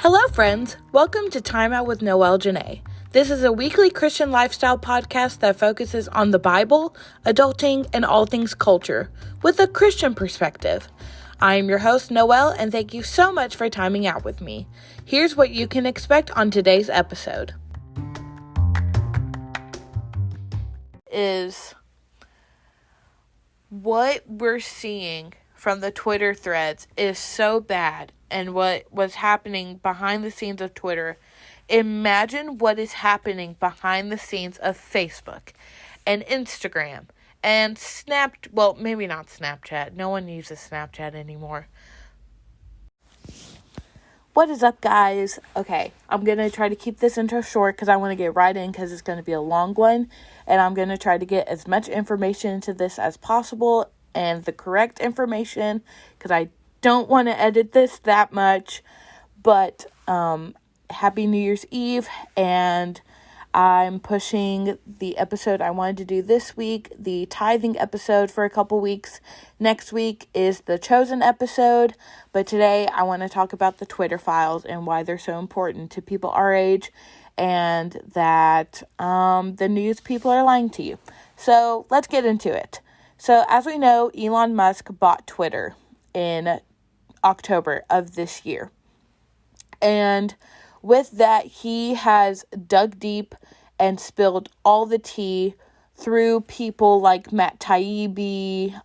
Hello, friends. Welcome to Time Out with Noelle Janae. This is a weekly Christian lifestyle podcast that focuses on the Bible, adulting, and all things culture with a Christian perspective. I am your host, Noelle, and thank you so much for timing out with me. Here's what you can expect on today's episode. Is what we're seeing from the Twitter threads is so bad, and what was happening behind the scenes of Twitter. Imagine what is happening behind the scenes of Facebook and Instagram and maybe not Snapchat. No one uses Snapchat anymore. What is up, guys? Okay, I'm going to try to keep this intro short because I want to get right in because it's going to be a long one. And I'm going to try to get as much information into this as possible and the correct information because I don't want to edit this that much. But happy New Year's Eve, and I'm pushing the episode I wanted to do this week, the tithing episode, for a couple weeks. Next week is the chosen episode, but today I want to talk about the Twitter files and why they're so important to people our age, and that the news people are lying to you. So let's get into it. So as we know, Elon Musk bought Twitter in October of this year. And with that, he has dug deep and spilled all the tea through people like Matt Taibbi,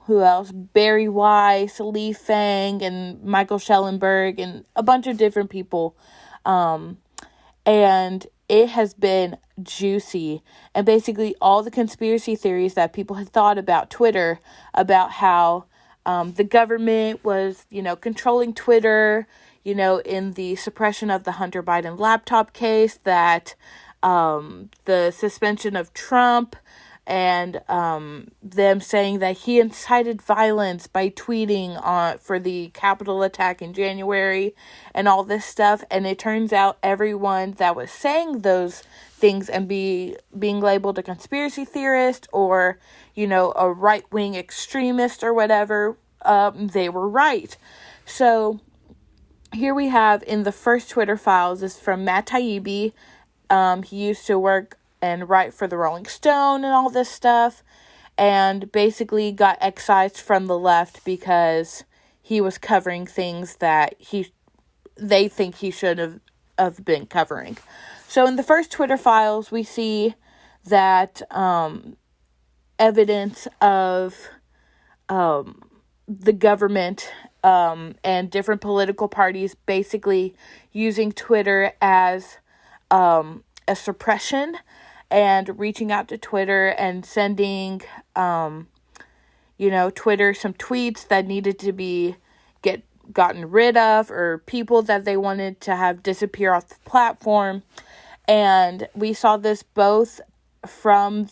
who else? Barry Weiss, Lee Fang, and Michael Schellenberg, and a bunch of different people. And it has been juicy. And basically all the conspiracy theories that people had thought about Twitter, about how the government was, controlling Twitter, in the suppression of the Hunter Biden laptop case, that the suspension of Trump, and them saying that he incited violence by tweeting for the Capitol attack in January, and all this stuff. And it turns out everyone that was saying those things and being labeled a conspiracy theorist or, a right-wing extremist or whatever, they were right. So here we have in the first Twitter files is from Matt Taibbi. He used to work and write for the Rolling Stone and all this stuff, and basically got excised from the left because he was covering things that they think he should have been covering. So in the first Twitter files, we see that evidence of the government and different political parties basically using Twitter as a suppression, and reaching out to Twitter and sending, Twitter some tweets that needed to be gotten rid of, or people that they wanted to have disappear off the platform. And we saw this both from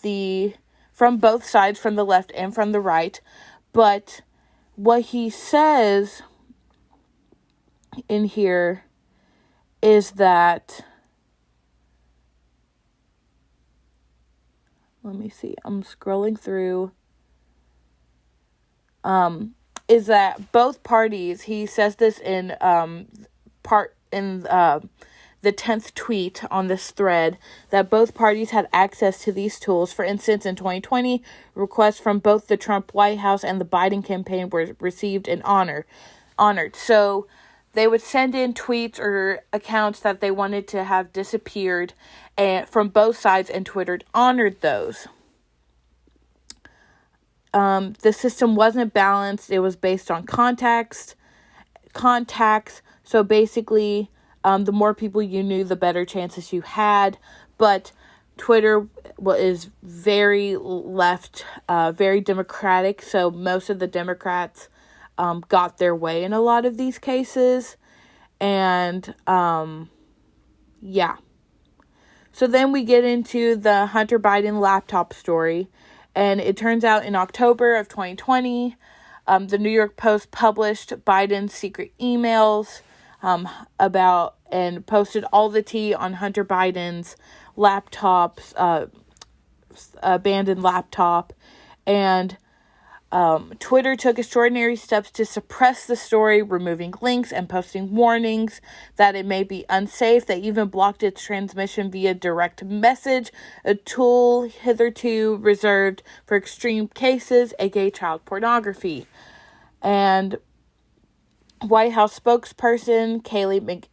both sides, from the left and from the right. But what he says in here is that, let me see, I'm scrolling through, is that both parties, he says this in the 10th tweet on this thread, that both parties had access to these tools. For instance, in 2020, requests from both the Trump White House and the Biden campaign were received and honored. So they would send in tweets or accounts that they wanted to have disappeared, and from both sides, and Twitter honored those. The system wasn't balanced. It was based on contacts. So basically, the more people you knew, the better chances you had. But Twitter is very left, very democratic. So most of the Democrats got their way in a lot of these cases. And, yeah. So then we get into the Hunter Biden laptop story. And it turns out in October of 2020, the New York Post published Biden's secret emails about, and posted all the tea on Hunter Biden's laptops, abandoned laptop. And Twitter took extraordinary steps to suppress the story, removing links and posting warnings that it may be unsafe. They even blocked its transmission via direct message, a tool hitherto reserved for extreme cases, aka child pornography. And White House spokesperson Kayleigh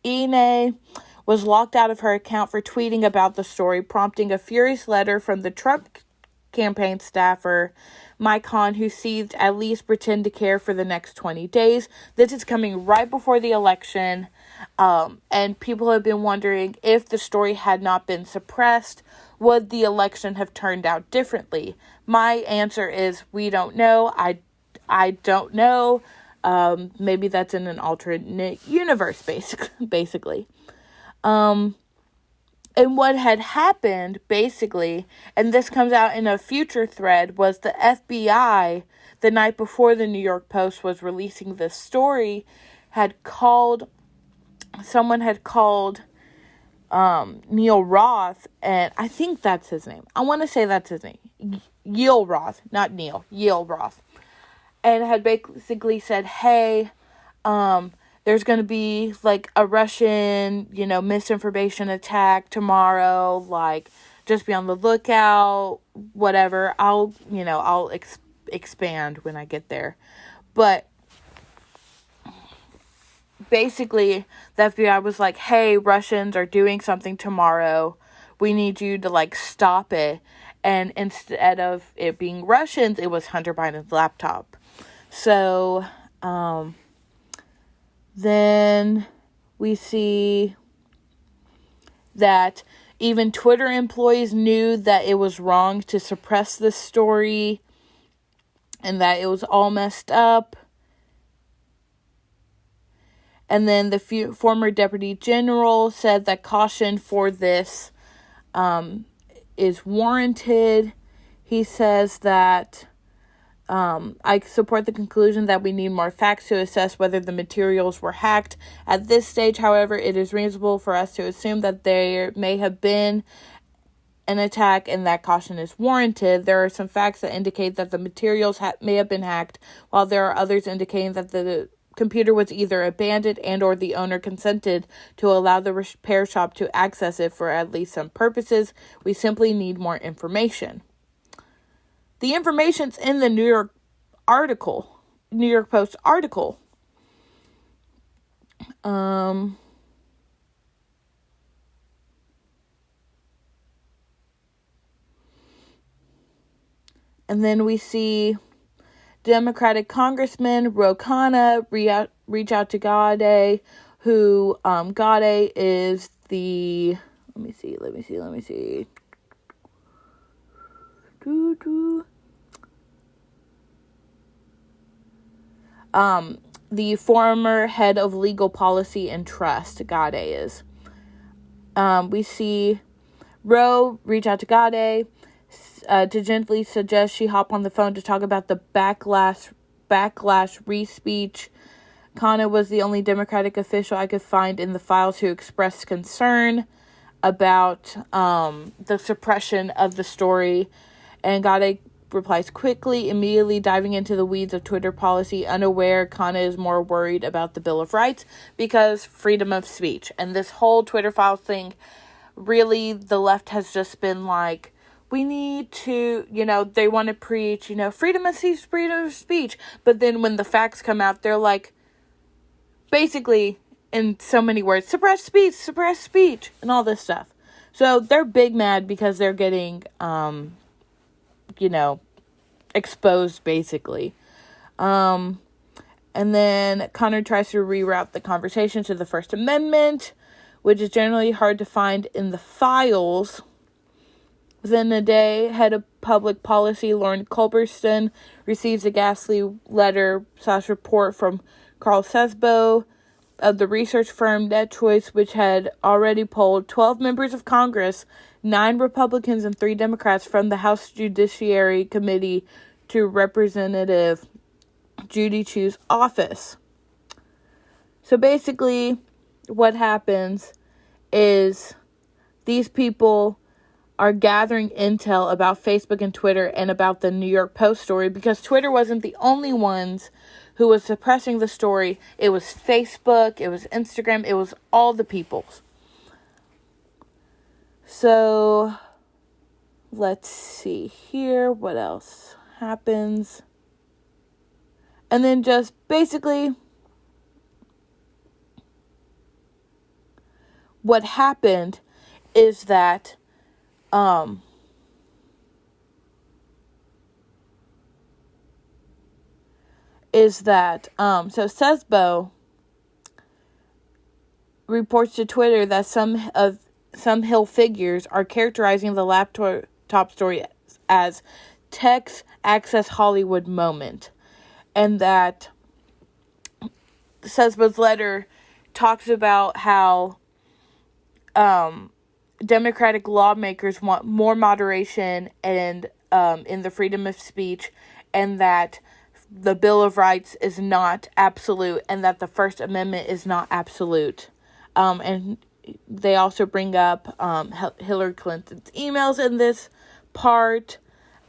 McEnany was locked out of her account for tweeting about the story, prompting a furious letter from the Trump campaign staffer Mike Hahn, who seethed at least pretend to care for the next 20 days. This is coming right before the election, and people have been wondering if the story had not been suppressed, would the election have turned out differently? My answer is we don't know. I don't know. Maybe that's in an alternate universe, basically. And what had happened, basically, and this comes out in a future thread, was the FBI, the night before the New York Post was releasing this story, someone had called Neil Roth, and I think that's his name. I want to say that's his name. Yale Roth, not Neil. Yale Roth. And had basically said, hey, there's going to be, like, a Russian, misinformation attack tomorrow. Like, just be on the lookout, whatever. I'll expand when I get there. But basically, the FBI was like, hey, Russians are doing something tomorrow. We need you to, like, stop it. And instead of it being Russians, it was Hunter Biden's laptop. So, then we see that even Twitter employees knew that it was wrong to suppress this story and that it was all messed up. And then the former deputy general said that caution for this is warranted. He says that I support the conclusion that we need more facts to assess whether the materials were hacked. At this stage, however, it is reasonable for us to assume that there may have been an attack and that caution is warranted. There are some facts that indicate that the materials may have been hacked, while there are others indicating that the computer was either abandoned and or the owner consented to allow the repair shop to access it for at least some purposes. We simply need more information. The information's in the New York Post article. And then we see Democratic Congressman Ro Khanna reach out to Gaudet, who Gaudet is the let me see. The former head of legal policy and trust, Gaudet is. We see Ro reach out to Gaudet to gently suggest she hop on the phone to talk about the backlash re-speech. Khanna was the only Democratic official I could find in the files who expressed concern about the suppression of the story. And Gaudet replies quickly, immediately diving into the weeds of Twitter policy, unaware Khanna is more worried about the Bill of Rights because freedom of speech. And this whole Twitter files thing, really, the left has just been like, we need to, they want to preach, freedom of speech. But then when the facts come out, they're like, basically, in so many words, suppress speech, and all this stuff. So they're big mad because they're getting, exposed, basically. And then Connor tries to reroute the conversation to the First Amendment, which is generally hard to find in the files. Within a day, head of public policy Lauren Culbertson receives a ghastly letter/report from Carl Sesbo of the research firm NetChoice, which had already polled 12 members of Congress, 9 Republicans and 3 Democrats from the House Judiciary Committee to Representative Judy Chu's office. So basically, what happens is these people are gathering intel about Facebook and Twitter and about the New York Post story, because Twitter wasn't the only ones who was suppressing the story. It was Facebook, it was Instagram, it was all the peoples. So, let's see here, what else happens. And then just basically, what happened is that, so Sesbo reports to Twitter that some Hill figures are characterizing the laptop story as Tech's Access Hollywood moment. And that Sesbo's letter talks about how Democratic lawmakers want more moderation and in the freedom of speech, and that the Bill of Rights is not absolute, and that the First Amendment is not absolute. And they also bring up Hillary Clinton's emails in this part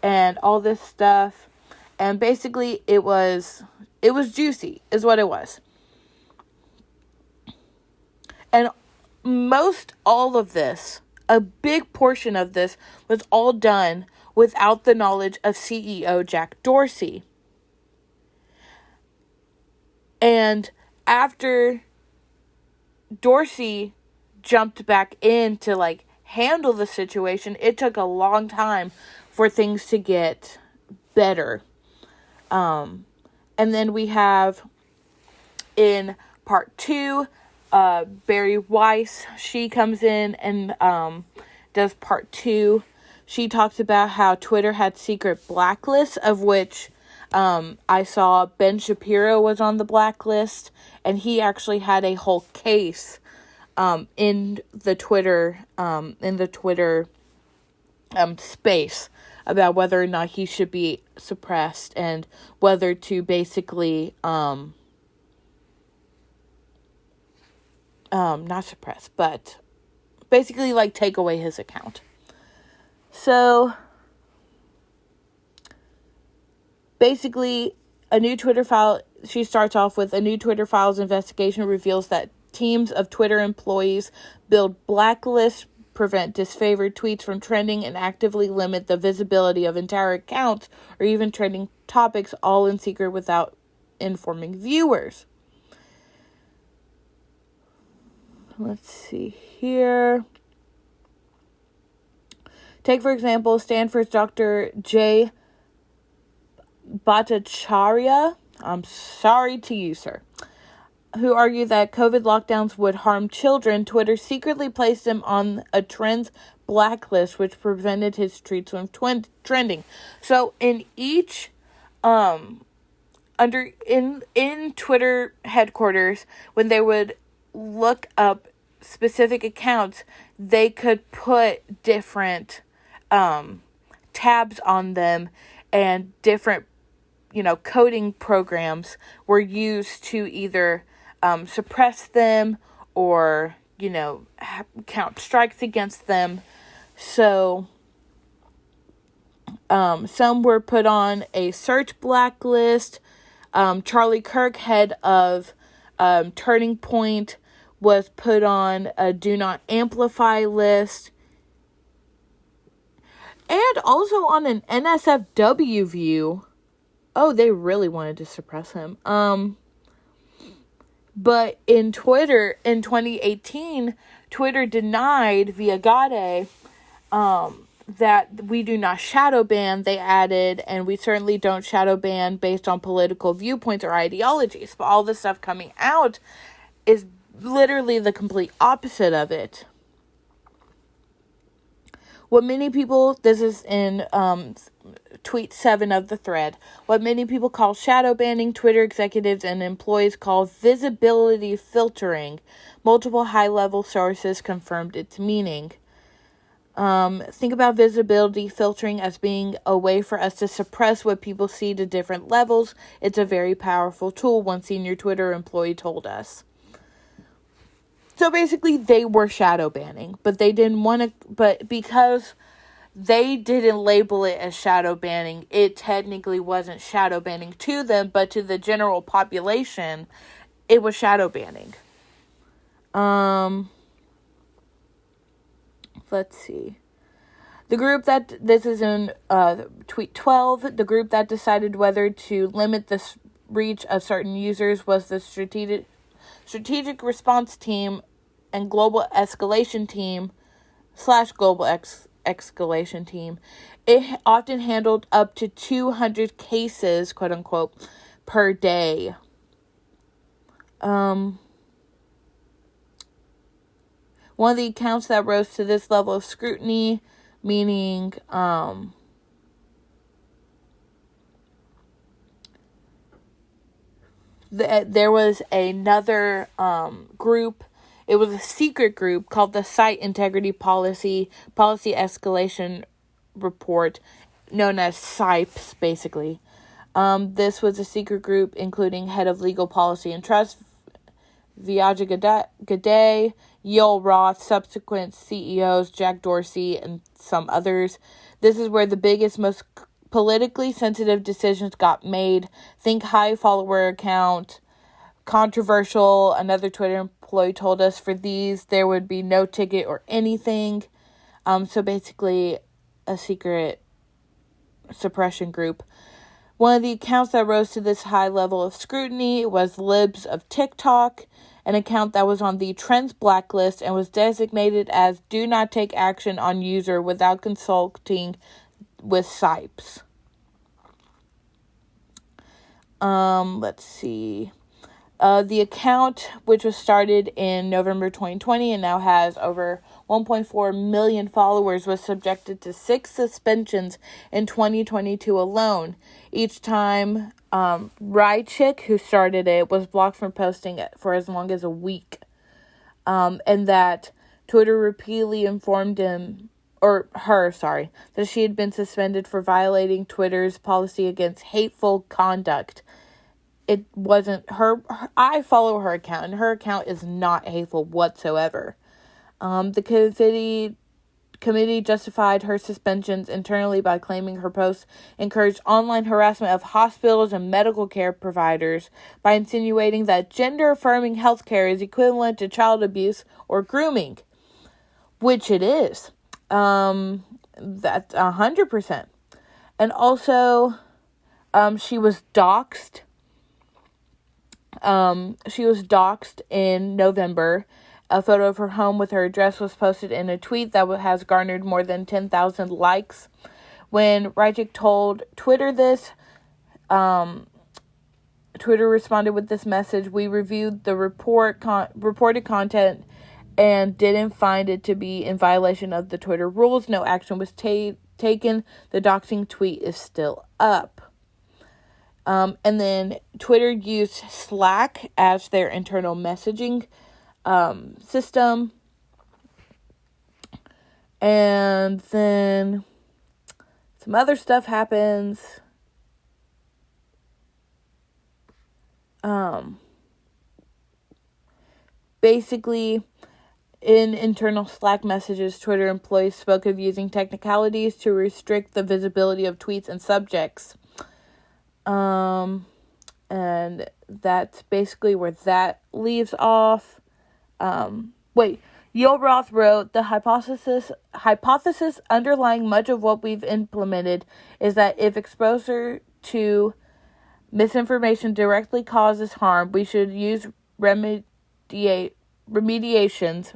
and all this stuff. And basically it was juicy, is what it was. And most all of this, a big portion of this, was all done without the knowledge of CEO Jack Dorsey. And after Dorsey jumped back in to handle the situation, it took a long time for things to get better. And then we have in part 2, Barry Weiss, she comes in and does part 2. She talks about how Twitter had secret blacklists, of which I saw Ben Shapiro was on the blacklist, and he actually had a whole case in the Twitter space about whether or not he should be suppressed and whether to basically not suppress, but basically take away his account. So basically, she starts off with a new Twitter files investigation reveals that teams of Twitter employees build blacklists, prevent disfavored tweets from trending, and actively limit the visibility of entire accounts or even trending topics, all in secret without informing viewers. Let's see here. Take, for example, Stanford's Dr. Jay Bhattacharya. I'm sorry to you, sir. Who argued that COVID lockdowns would harm children. Twitter secretly placed him on a trends blacklist, which prevented his tweets from trending. So in each, in Twitter headquarters, when they would look up specific accounts, they could put different tabs on them, and different coding programs were used to either suppress them or count strikes against them. So some were put on a search blacklist. Charlie Kirk, head of Turning Point, was put on a do not amplify list, and also on an NSFW view. Oh, they really wanted to suppress him. But in Twitter, in 2018, Twitter denied via Gade that we do not shadow ban. They added, and we certainly don't shadow ban based on political viewpoints or ideologies. But all the stuff coming out is literally the complete opposite of it. What many people, this is in tweet 7 of the thread, what many people call shadow banning, Twitter executives and employees call visibility filtering. Multiple high-level sources confirmed its meaning. Think about visibility filtering as being a way for us to suppress what people see to different levels. It's a very powerful tool, one senior Twitter employee told us. So basically, they were shadow banning, but they didn't want to, but because they didn't label it as shadow banning. It technically wasn't shadow banning to them, but to the general population, it was shadow banning. Let's see. The group that, this is in tweet 12, the group that decided whether to limit the reach of certain users was the strategic response team and global escalation team / global escalation team. It often handled up to 200 cases, quote unquote, per day. One of the accounts that rose to this level of scrutiny, meaning there was another group. It was a secret group called the Site Integrity Policy Escalation Report, known as SIPES, basically. This was a secret group including head of legal policy and trust, Vijay Gadde, Yoel Roth, subsequent CEOs, Jack Dorsey, and some others. This is where the biggest, most politically sensitive decisions got made. Think high follower account, controversial. Another Twitter employee told us for these, there would be no ticket or anything. So basically a secret suppression group. One of the accounts that rose to this high level of scrutiny was Libs of TikTok, an account that was on the Trends blacklist and was designated as do not take action on user without consulting with SIPES. Let's see. The account, which was started in November 2020 and now has over 1.4 million followers, was subjected to 6 suspensions in 2022 alone. Each time, Matchack, who started it, was blocked from posting it for as long as a week. And that Twitter repeatedly informed her, that she had been suspended for violating Twitter's policy against hateful conduct. It wasn't her. I follow her account, and her account is not hateful whatsoever. The committee justified her suspensions internally by claiming her posts encouraged online harassment of hospitals and medical care providers by insinuating that gender-affirming healthcare is equivalent to child abuse or grooming, which it is. That's 100%. And also, she was doxxed. She was doxxed in November. A photo of her home with her address was posted in a tweet that has garnered more than 10,000 likes. When Matchack told Twitter this, Twitter responded with this message: "We reviewed the reported content and didn't find it to be in violation of the Twitter rules. No action was taken. The doxing tweet is still up." And then Twitter used Slack as their internal messaging system. And then some other stuff happens. Basically, in internal Slack messages, Twitter employees spoke of using technicalities to restrict the visibility of tweets and subjects. And that's basically where that leaves off. Yoel Roth wrote, "The hypothesis underlying much of what we've implemented is that if exposure to misinformation directly causes harm, we should use remediations,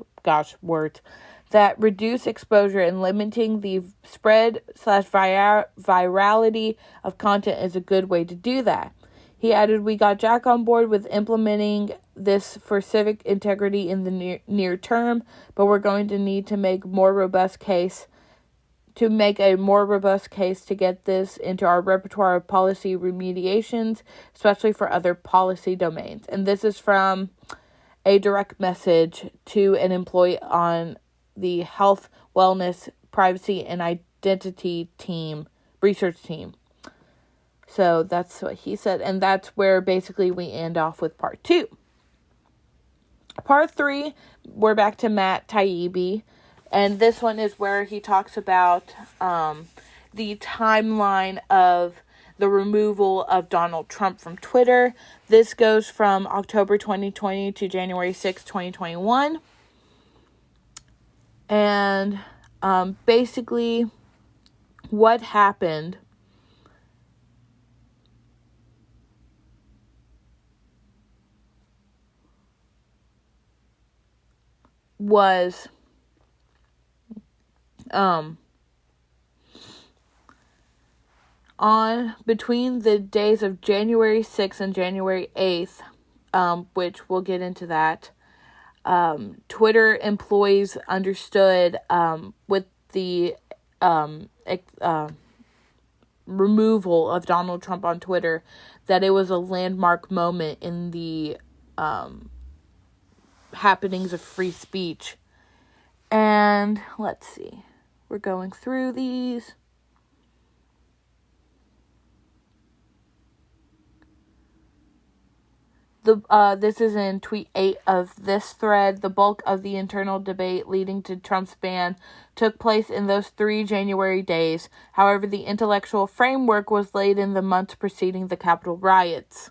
that reduce exposure, and limiting the spread / virality of content is a good way to do that." He added, "We got Jack on board with implementing this for civic integrity in the near term, but we're going to need to make a more robust case to get this into our repertoire of policy remediations, especially for other policy domains." And this is from a direct message to an employee on the health, wellness, privacy, and identity research team. So that's what he said. And that's where basically we end off with part 2. Part 3, we're back to Matt Taibbi. And this one is where he talks about the timeline of the removal of Donald Trump from Twitter. This goes from October 2020 to January 6, 2021. And basically what happened was on between the days of January 6th and January 8th, which we'll get into that, Twitter employees understood with the removal of Donald Trump on Twitter that it was a landmark moment in the happenings of free speech. And let's see, we're going through these. This is in tweet 8 of this thread. The bulk of the internal debate leading to Trump's ban took place in those 3 January days. However, the intellectual framework was laid in the months preceding the Capitol riots.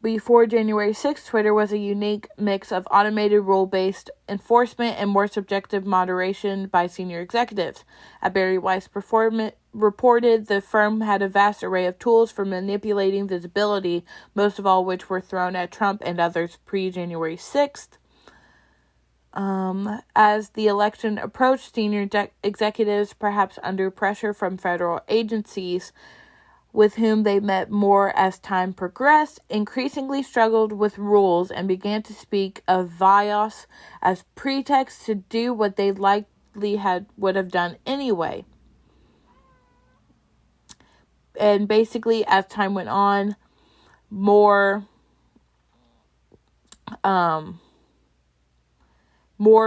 Before January 6th, Twitter was a unique mix of automated rule-based enforcement and more subjective moderation by senior executives. As Barry Weiss reported, the firm had a vast array of tools for manipulating visibility, most of all which were thrown at Trump and others pre-January 6th. As the election approached, senior executives, perhaps under pressure from federal agencies, with whom they met more as time progressed, increasingly struggled with rules and began to speak of bias as pretext to do what they likely would have done anyway. And basically, as time went on, more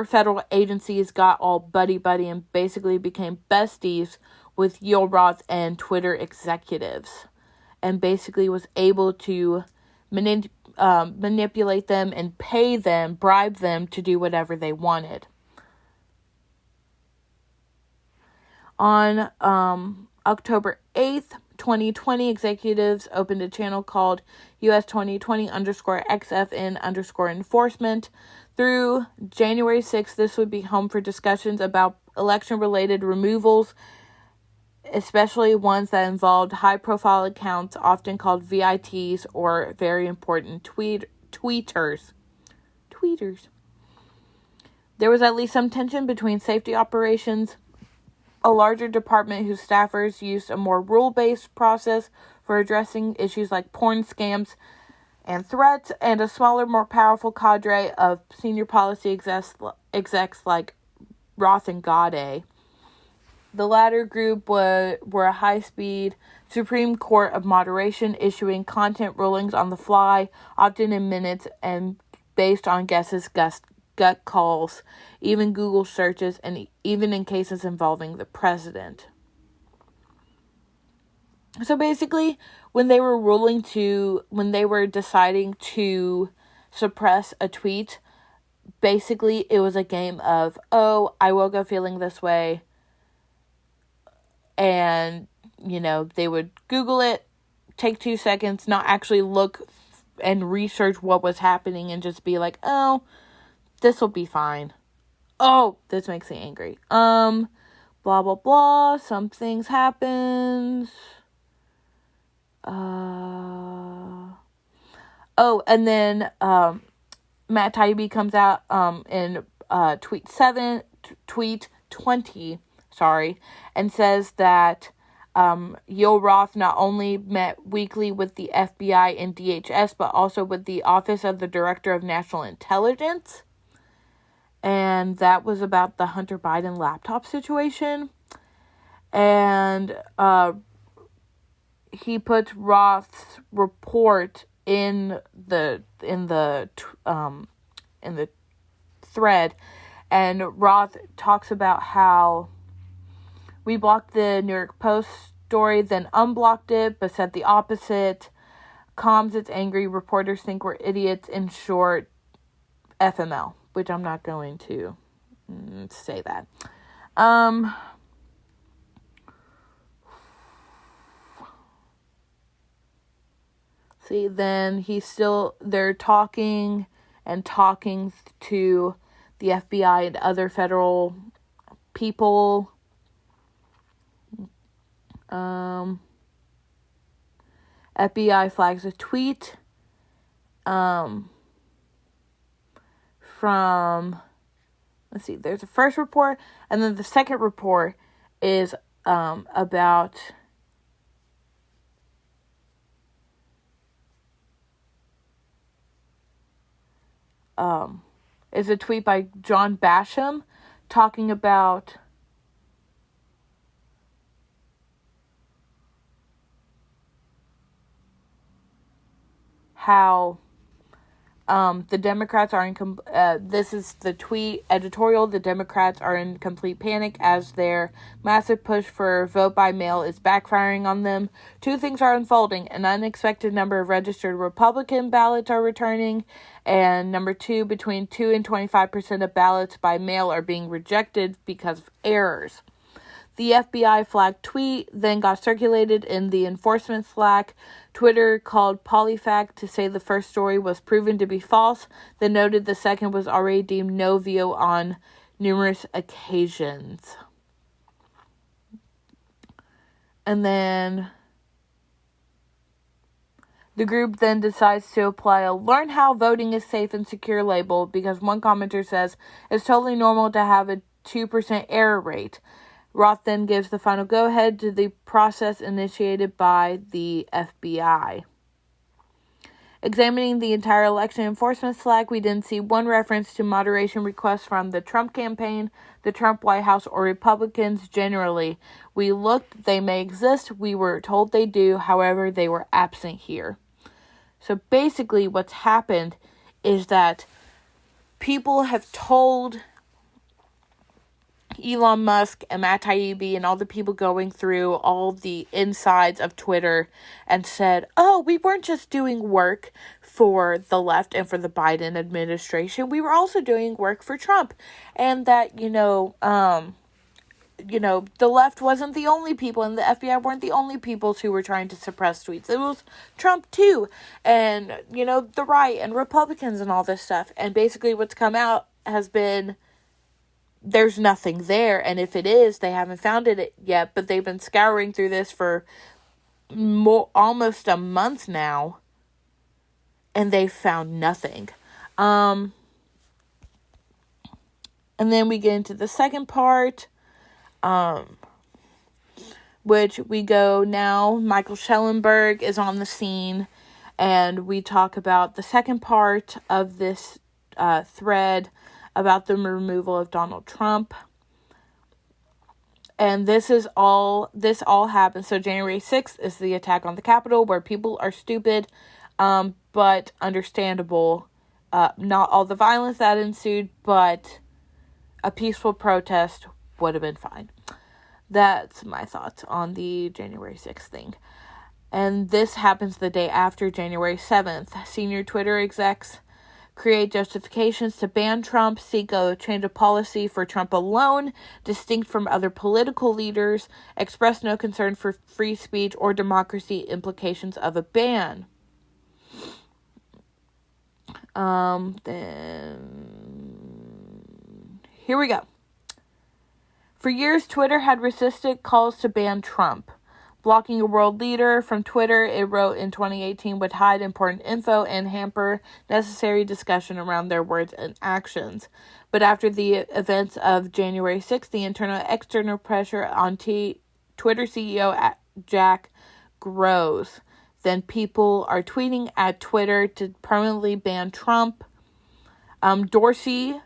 federal agencies got all buddy-buddy and basically became besties with Yoel Roth and Twitter executives, and basically was able to manipulate them and pay them, bribe them to do whatever they wanted. On October 8th, 2020, executives opened a channel called US 2020_XFN_enforcement. Through January 6th, this would be home for discussions about election-related removals, especially ones that involved high-profile accounts, often called VITs, or very important tweeters. There was at least some tension between safety operations, a larger department whose staffers used a more rule-based process for addressing issues like porn scams and threats, and a smaller, more powerful cadre of senior policy execs like Roth and Gaudet. The latter group were a high-speed Supreme Court of moderation, issuing content rulings on the fly, often in minutes, and based on guesses, gut calls, even Google searches, and even in cases involving the president. So basically, when they were deciding to suppress a tweet, basically it was a game of, oh, I woke up feeling this way. And, they would Google it, take 2 seconds, not actually look and research what was happening, and just be like, oh, this will be fine. Oh, this makes me angry. Blah, blah, blah. Some things happened. And then Matt Taibbi comes out in tweet 20, and says that Yoel Roth not only met weekly with the FBI and DHS, but also with the Office of the Director of National Intelligence. And that was about the Hunter Biden laptop situation. And he puts Roth's report in the thread, and Roth talks about how we blocked the New York Post story, then unblocked it, but said the opposite. Calms its angry reporters think we're idiots. In short, FML, which I'm not going to say that. See, then they're talking to the FBI and other federal people. FBI flags a tweet from, let's see, there's a first report, and then the second report is about is a tweet by John Basham talking about how the Democrats are this is the tweet editorial. The Democrats are in complete panic as their massive push for vote by mail is backfiring on them. Two things are unfolding. An unexpected number of registered Republican ballots are returning, and number two, between 2 and 25% of ballots by mail are being rejected because of errors. The FBI flagged tweet then got circulated in the enforcement Slack. Twitter called PolyFact to say the first story was proven to be false, then noted the second was already deemed no-view on numerous occasions. And then the group then decides to apply a "learn how voting is safe and secure" label because one commenter says it's totally normal to have a 2% error rate. Roth then gives the final go-ahead to the process initiated by the FBI. Examining the entire election enforcement Slack, we didn't see one reference to moderation requests from the Trump campaign, the Trump White House, or Republicans generally. We looked, they may exist, we were told they do, however, they were absent here. So basically what's happened is that people have told Elon Musk and Matt Taibbi and all the people going through all the insides of Twitter and said, oh, we weren't just doing work for the left and for the Biden administration. We were also doing work for Trump. And that, the left wasn't the only people and the FBI weren't the only people who were trying to suppress tweets. It was Trump too. And, the right and Republicans and all this stuff. And basically what's come out has been there's nothing there, and if it is, they haven't found it yet, but they've been scouring through this for almost a month now, and they've found nothing. And then we get into the second part, which we go now. Michael Schellenberg is on the scene, and we talk about the second part of this thread about the removal of Donald Trump. And this all happened. So January 6th is the attack on the Capitol, where people are stupid, but understandable. Not all the violence that ensued, but a peaceful protest would have been fine. That's my thoughts on the January 6th thing. And this happens the day after January 7th. Senior Twitter execs create justifications to ban Trump, seek a change of policy for Trump alone, distinct from other political leaders, express no concern for free speech or democracy implications of a ban. Then here we go. For years, Twitter had resisted calls to ban Trump. Blocking a world leader from Twitter, it wrote in 2018, would hide important info and hamper necessary discussion around their words and actions. But after the events of January 6th, the internal and external pressure on Twitter CEO Jack grows. Then people are tweeting at Twitter to permanently ban Trump. Jack Dorsey,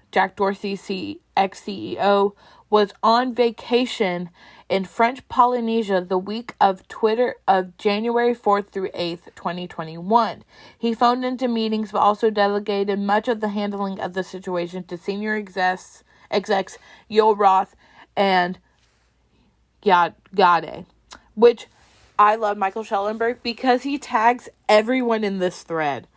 ex-CEO, was on vacation in French Polynesia the week of January 4th through 8th, 2021. He phoned into meetings but also delegated much of the handling of the situation to senior execs Yoel Roth and Gade, which I love Michael Schellenberg because he tags everyone in this thread.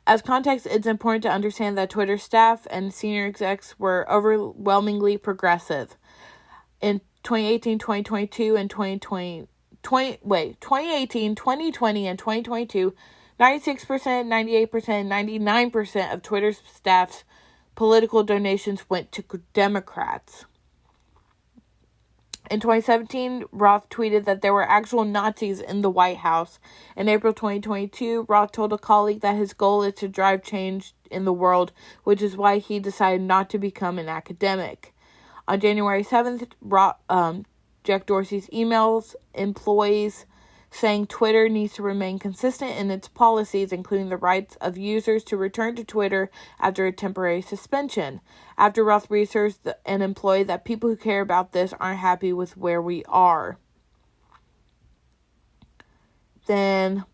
As context, it's important to understand that Twitter staff and senior execs were overwhelmingly progressive. In 2018, 2022, and 2018, 2020, and 2022, 96%, 98%, 99% of Twitter's staff's political donations went to Democrats. In 2017, Roth tweeted that there were actual Nazis in the White House. In April 2022, Roth told a colleague that his goal is to drive change in the world, which is why he decided not to become an academic. On January 7th, Jack Dorsey's emails employees saying Twitter needs to remain consistent in its policies, including the rights of users to return to Twitter after a temporary suspension. After Roth researched an employee that people who care about this aren't happy with where we are. Then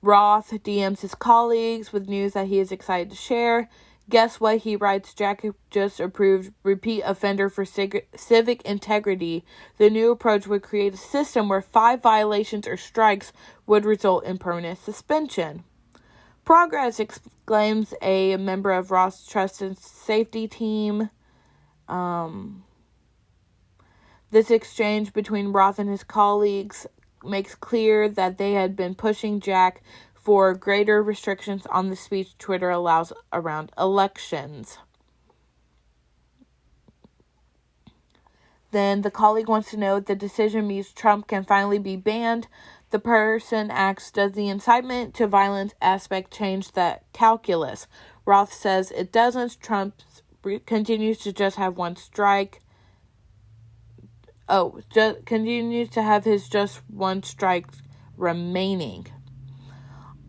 Roth DMs his colleagues with news that he is excited to share. Guess what? He writes, Jack just approved repeat offender for civic integrity. The new approach would create a system where 5 violations or strikes would result in permanent suspension. Progress, exclaims a member of Roth's trust and safety team. This exchange between Roth and his colleagues makes clear that they had been pushing Jack for greater restrictions on the speech Twitter allows around elections. Then the colleague wants to know if the decision means Trump can finally be banned. The person asks, does the incitement to violence aspect change that calculus? Roth says it doesn't. Trump continues to just have one strike. Continues to have his just one strike remaining.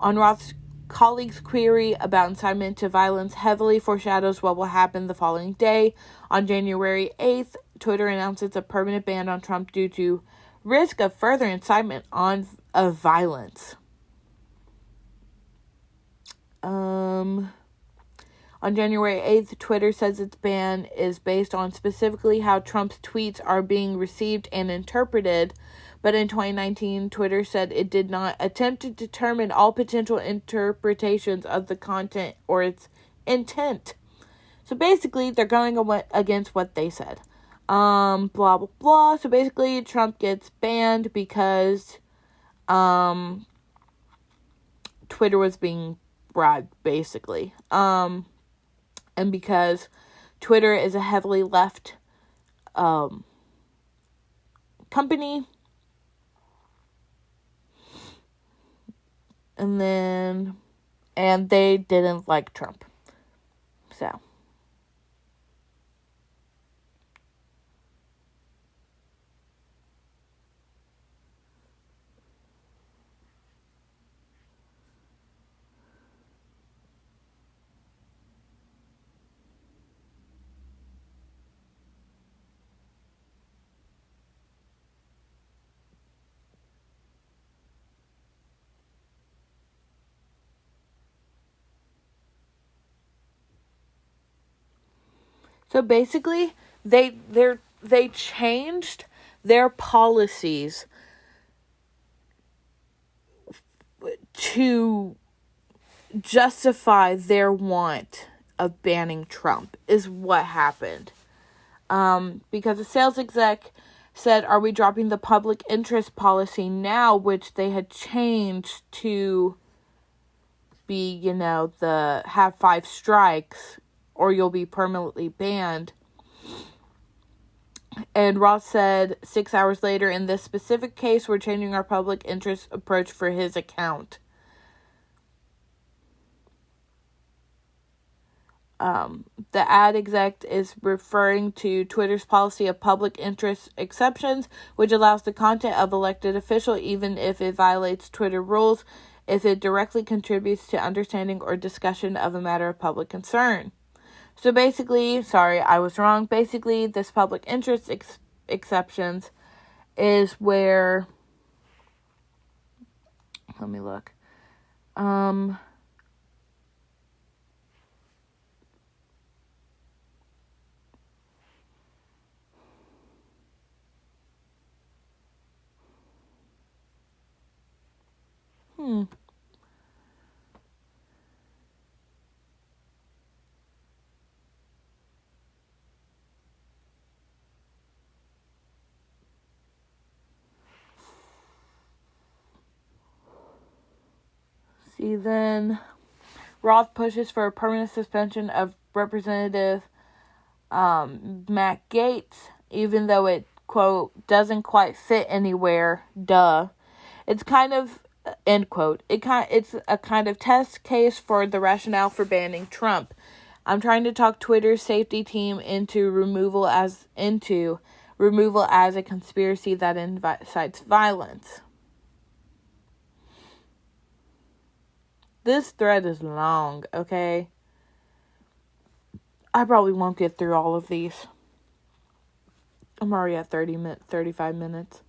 On Roth's colleague's query about incitement to violence heavily foreshadows what will happen the following day. On January 8th, Twitter announces a permanent ban on Trump due to risk of further incitement of violence. On January 8th, Twitter says its ban is based on specifically how Trump's tweets are being received and interpreted. But in 2019, Twitter said it did not attempt to determine all potential interpretations of the content or its intent. So basically, they're going against what they said. Blah, blah, blah. So basically, Trump gets banned because Twitter was being bribed, basically. And because Twitter is a heavily left company. And they didn't like Trump. So. So basically, they changed their policies to justify their want of banning Trump, is what happened. Because a sales exec said, are we dropping the public interest policy now, which they had changed to be, the have 5 strikes or you'll be permanently banned. And Roth said 6 hours later, in this specific case, we're changing our public interest approach for his account. The ad exec is referring to Twitter's policy of public interest exceptions, which allows the content of elected official, even if it violates Twitter rules, if it directly contributes to understanding or discussion of a matter of public concern. So basically, sorry, I was wrong. Basically, this public interest exceptions is where, let me look. see, then Roth pushes for a permanent suspension of Representative Matt Gaetz, even though it, quote, doesn't quite fit anywhere. Duh. It's kind of, end quote, it's a kind of test case for the rationale for banning Trump. I'm trying to talk Twitter's safety team into removal as a conspiracy that incites violence. This thread is long, okay? I probably won't get through all of these. I'm already at 35 minutes.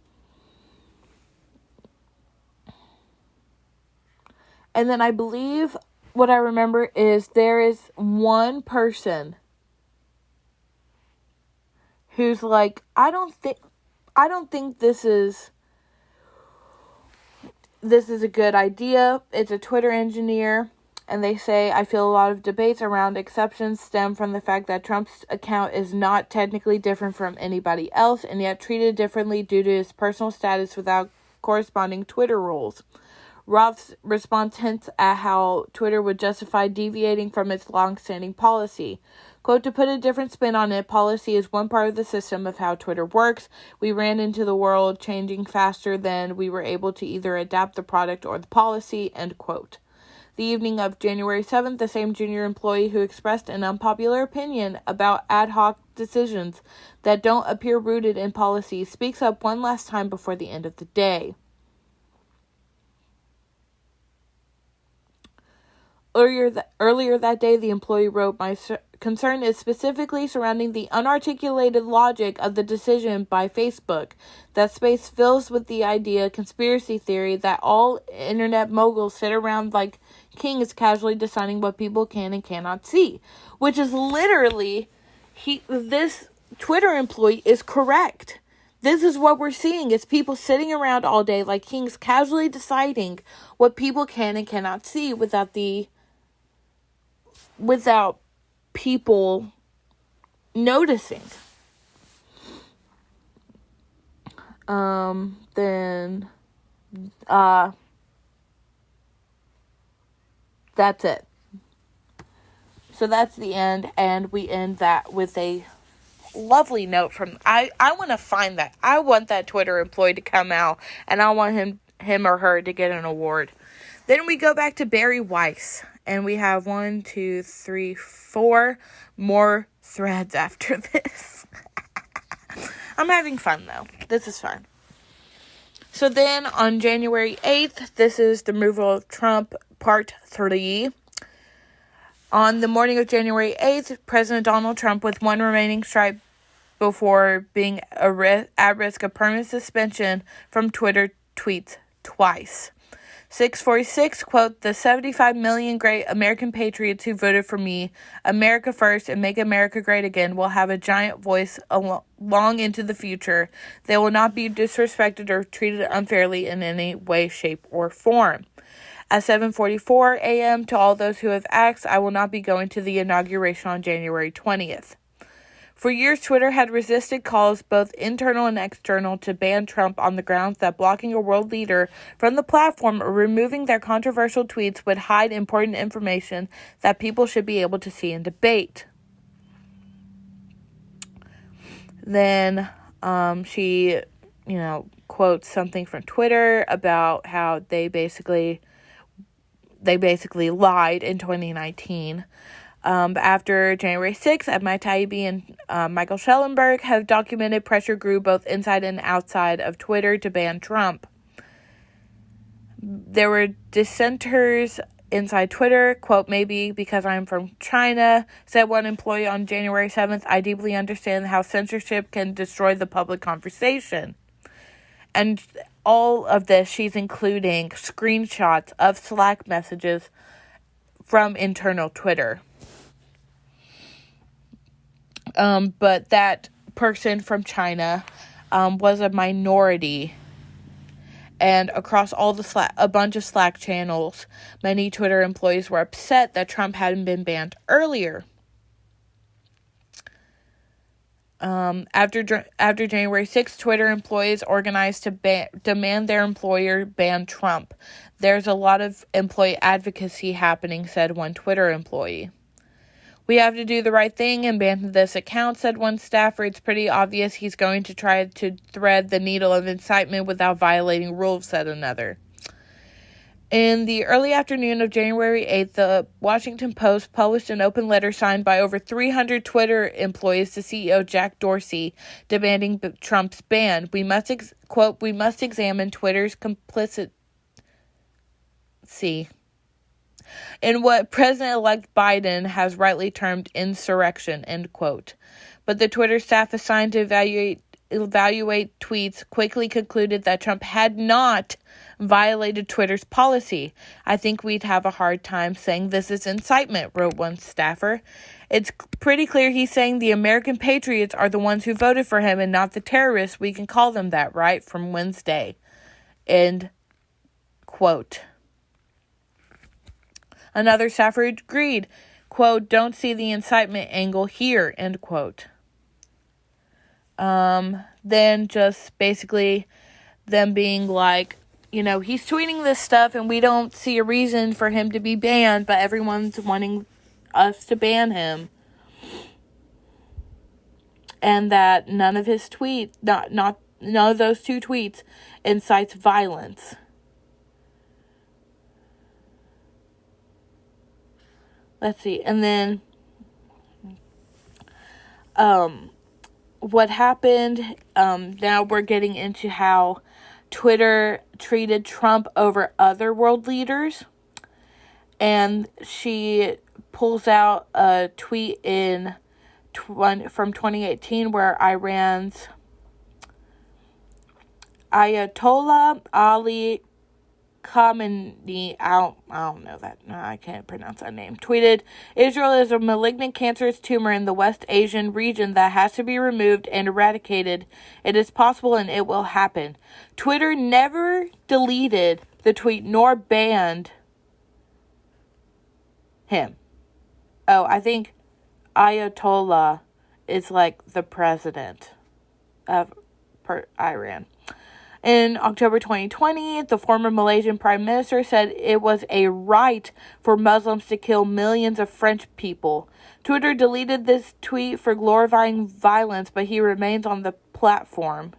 And then I believe what I remember is there is one person who's like, I don't think this is a good idea. It's a Twitter engineer, and they say, I feel a lot of debates around exceptions stem from the fact that Trump's account is not technically different from anybody else, and yet treated differently due to his personal status without corresponding Twitter rules. Roth's response hints at how Twitter would justify deviating from its long-standing policy. Quote, to put a different spin on it, policy is one part of the system of how Twitter works. We ran into the world changing faster than we were able to either adapt the product or the policy, end quote. The evening of January 7th, the same junior employee who expressed an unpopular opinion about ad hoc decisions that don't appear rooted in policy speaks up one last time before the end of the day. Earlier that day, the employee wrote, my concern is specifically surrounding the unarticulated logic of the decision by Facebook. That space fills with the idea, conspiracy theory, that all internet moguls sit around like kings casually deciding what people can and cannot see. Which is literally, this Twitter employee is correct. This is what we're seeing. It's people sitting around all day like kings casually deciding what people can and cannot see without people noticing. Then that's it. So that's the end, and we end that with a lovely note from, I want to find that. I want that Twitter employee to come out, and I want him or her to get an award. Then we go back to Barry Weiss, and we have 1, 2, 3, 4 more threads after this. I'm having fun, though. This is fun. So then, on January 8th, this is the removal of Trump, part 3. On the morning of January 8th, President Donald Trump, with one remaining stripe before being at risk of permanent suspension from Twitter, tweets twice. 646, quote, the 75 million great American patriots who voted for me, America first, and make America great again will have a giant voice long into the future. They will not be disrespected or treated unfairly in any way, shape, or form. At 7:44 a.m., to all those who have asked, I will not be going to the inauguration on January 20th. For years, Twitter had resisted calls, both internal and external, to ban Trump on the grounds that blocking a world leader from the platform or removing their controversial tweets would hide important information that people should be able to see and debate. Then she, quotes something from Twitter about how they basically lied in 2019. After January 6th, Ahmad Taibbi and Michael Schellenberg have documented pressure grew both inside and outside of Twitter to ban Trump. There were dissenters inside Twitter, quote, maybe because I'm from China, said one employee on January 7th, I deeply understand how censorship can destroy the public conversation. And all of this, she's including screenshots of Slack messages from internal Twitter. But that person from China was a minority. And across all a bunch of Slack channels, many Twitter employees were upset that Trump hadn't been banned earlier. After January 6th, Twitter employees organized to demand their employer ban Trump. There's a lot of employee advocacy happening, said one Twitter employee. We have to do the right thing and ban this account, said one staffer. It's pretty obvious he's going to try to thread the needle of incitement without violating rules, said another. In the early afternoon of January 8th, the Washington Post published an open letter signed by over 300 Twitter employees to CEO Jack Dorsey demanding Trump's ban. We must, quote, we must examine Twitter's complicity in what President-elect Biden has rightly termed insurrection, end quote. But the Twitter staff assigned to evaluate tweets quickly concluded that Trump had not violated Twitter's policy. I think we'd have a hard time saying this is incitement, wrote one staffer. It's pretty clear he's saying the American patriots are the ones who voted for him and not the terrorists. We can call them that, right? From Wednesday. End quote. Another staffer agreed, quote, don't see the incitement angle here, end quote. Then just basically them being like, you know, he's tweeting this stuff and we don't see a reason for him to be banned, but everyone's wanting us to ban him. And that none of his tweets, none of those two tweets incites violence. Let's see. And then, what happened, now we're getting into how Twitter treated Trump over other world leaders. And she pulls out a tweet from 2018 where Iran's Ayatollah Ali Khamenei, I don't know that. No, I can't pronounce that name. Tweeted, Israel is a malignant cancerous tumor in the West Asian region that has to be removed and eradicated. It is possible and it will happen. Twitter never deleted the tweet nor banned him. Oh, I think Ayatollah is like the president of Iran. In October 2020, the former Malaysian Prime Minister said it was a right for Muslims to kill millions of French people. Twitter deleted this tweet for glorifying violence, but he remains on the platform.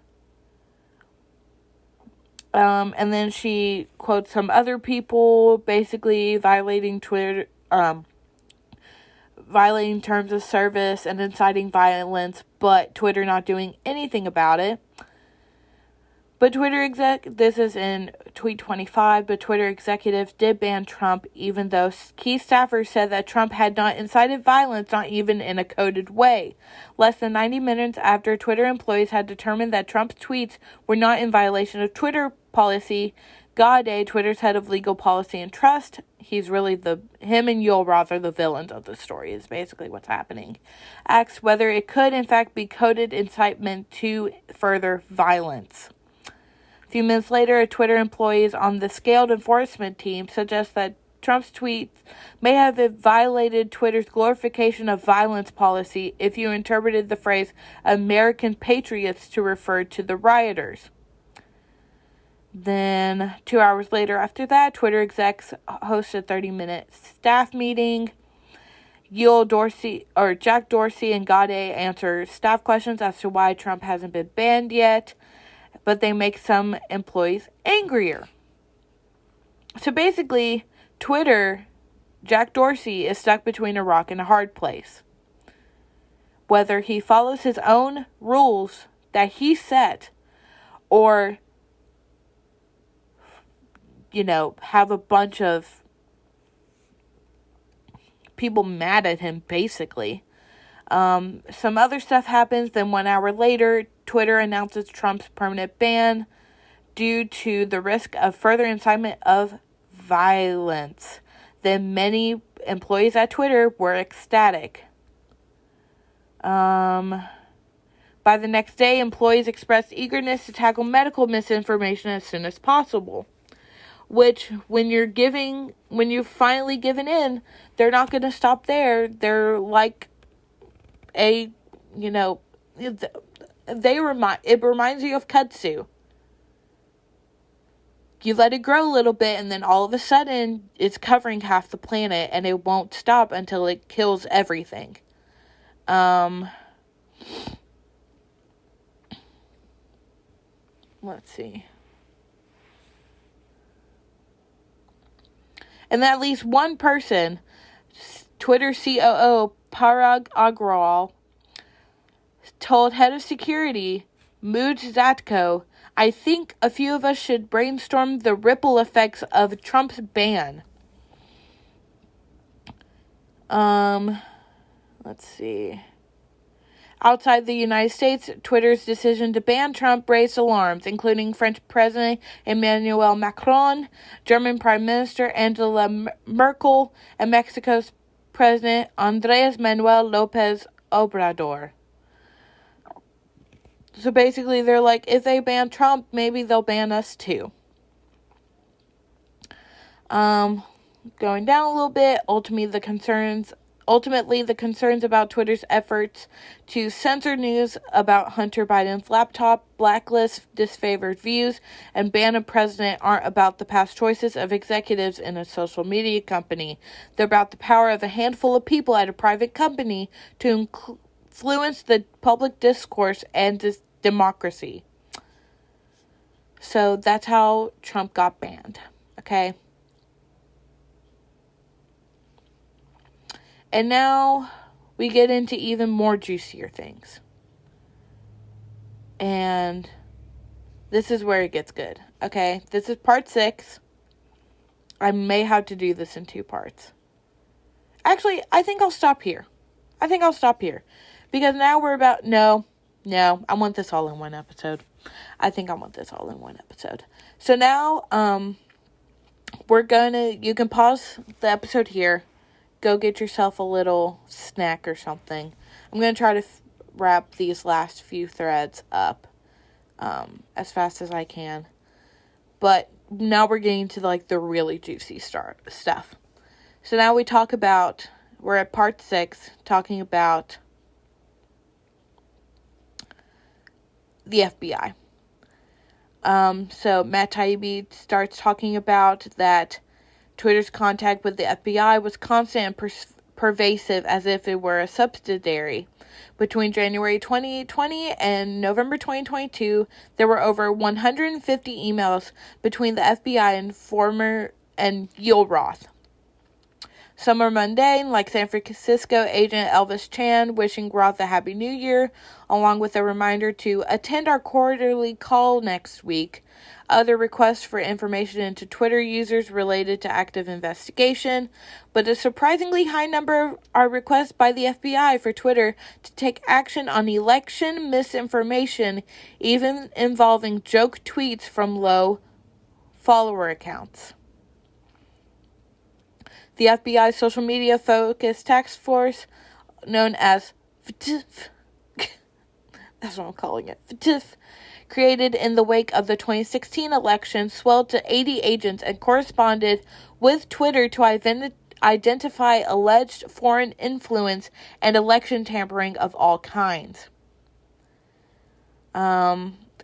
And then she quotes some other people basically violating Twitter, violating terms of service and inciting violence, but Twitter not doing anything about it. But this is in tweet 25, but Twitter executives did ban Trump, even though key staffers said that Trump had not incited violence, not even in a coded way. Less than 90 minutes after Twitter employees had determined that Trump's tweets were not in violation of Twitter policy, Gaudet, Twitter's head of legal policy and trust, he's really him and Yul Roth are the villains of the story, is basically what's happening, asked whether it could in fact be coded incitement to further violence. A few minutes later, Twitter employees on the scaled enforcement team suggest that Trump's tweets may have violated Twitter's glorification of violence policy if you interpreted the phrase American patriots to refer to the rioters. Then, 2 hours later after that, Twitter execs host a 30-minute staff meeting. Jack Dorsey and Gaudet answer staff questions as to why Trump hasn't been banned yet, but they make some employees angrier. So basically, Twitter, Jack Dorsey, is stuck between a rock and a hard place. Whether he follows his own rules that he set, or, have a bunch of people mad at him, basically. Some other stuff happens. Then 1 hour later, Twitter announces Trump's permanent ban due to the risk of further incitement of violence. Then many employees at Twitter were ecstatic. By the next day, employees expressed eagerness to tackle medical misinformation as soon as possible. Which, when you've finally given in, they're not going to stop there. They're like it reminds you of kudzu. You let it grow a little bit, and then all of a sudden, it's covering half the planet, and it won't stop until it kills everything. Let's see. And at least one person, Twitter COO Parag Agrawal, told head of security Mood Zatko, "I think a few of us should brainstorm the ripple effects of Trump's ban." Let's see. Outside the United States, Twitter's decision to ban Trump raised alarms, including French President Emmanuel Macron, German Prime Minister Angela Merkel, and Mexico's President Andrés Manuel López Obrador. So basically, they're like, if they ban Trump, maybe they'll ban us too. Going down a little bit, ultimately the concerns about Twitter's efforts to censor news about Hunter Biden's laptop, blacklist disfavored views, and ban a president aren't about the past choices of executives in a social media company. They're about the power of a handful of people at a private company to influence the public discourse and democracy. So that's how Trump got banned. Okay? And now we get into even more juicier things. And this is where it gets good. Okay? This is part 6. I may have to do this in 2 parts. Actually, I think I'll stop here. Because now we're about... No, I want this all in one episode. So now, you can pause the episode here. Go get yourself a little snack or something. I'm going to try to wrap these last few threads up as fast as I can. But now we're getting to like the really juicy stuff. So now we're at part 6, talking about the FBI. So Matt Taibbi starts talking about that Twitter's contact with the FBI was constant and pervasive as if it were a subsidiary. Between January 2020 and November 2022, there were over 150 emails between the FBI and Yul Roth. Some are mundane, like San Francisco agent Elvis Chan wishing Roth a Happy New Year, along with a reminder to attend our quarterly call next week. Other requests for information into Twitter users related to active investigation, but a surprisingly high number are requests by the FBI for Twitter to take action on election misinformation, even involving joke tweets from low follower accounts. The FBI's social media focused task force, known as FTF, that's what I'm calling it, FTF, created in the wake of the 2016 election, swelled to 80 agents and corresponded with Twitter to identify alleged foreign influence and election tampering of all kinds.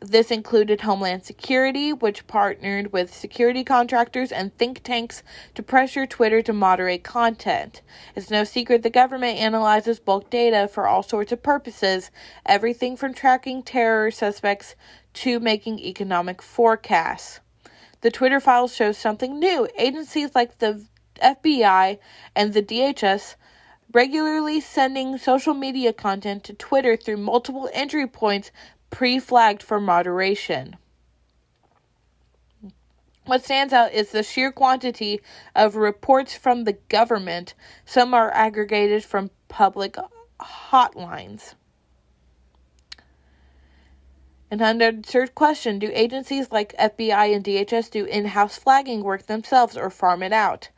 This included Homeland Security, which partnered with security contractors and think tanks to pressure Twitter to moderate content. It's no secret the government analyzes bulk data for all sorts of purposes, everything from tracking terror suspects to making economic forecasts. The Twitter files show something new. Agencies like the FBI and the DHS regularly sending social media content to Twitter through multiple entry points pre-flagged for moderation. What stands out is the sheer quantity of reports from the government. Some are aggregated from public hotlines. An unanswered question: do agencies like FBI and DHS do in-house flagging work themselves or farm it out?